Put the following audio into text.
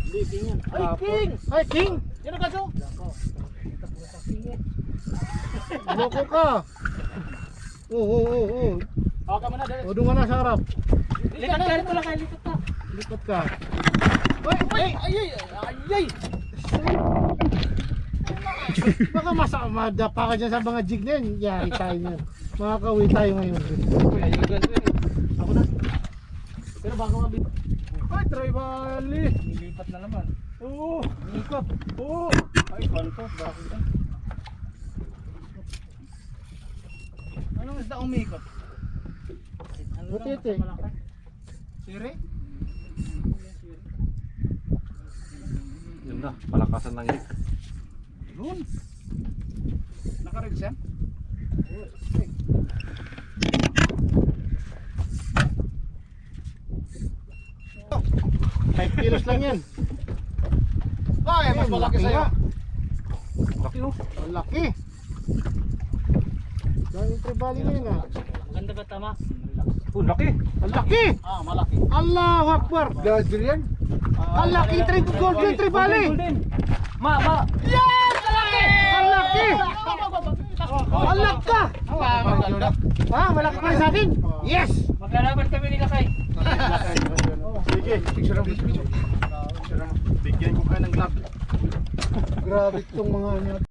Hindi, king yan. Ay, Tapos- king! Ay, king! Yan ang kaso. Loko ka. Oo. Hawa ka muna, dali. O, doon ka na sa harap. Likat ka, ito lang kayo, likat ka. Lipat ka. Ay! Baka madapa ka dyan sa mga jig na yun. Yari tayo niyan. Makakauwi tayo ngayon. Uy, ayun ganito yun. Ako na. Pero bago mabit. Ay, tribali. Nilipat na naman. Oo. Ikot. Oo. Ay, kanto. Bakit yan? Anong isda umikot? Ano lang, Butete. malaki? Siri? Yun na, palakasan ng hik. Yun. Naka-rigs yan? 5 kilos lang yan. Ay, mas malaki Laki sa'yo. nga. Laki oh. Ang laki. Daming tribali na yun ah. Maganda ba tama? Oh, laki. Ang laki. Ah, malaki. Allahu Akbar. Gajil yan. Ang laki golden tribali. Ma! Yes! Ang laki! Ang laki! Ang laki! Maganda. Ha? Malaki pa rin sa akin? Yes! Maglalaban kami nila kay. Sige, picture mo. Bigyan ko ka ng glove. Grabe itong mga ano.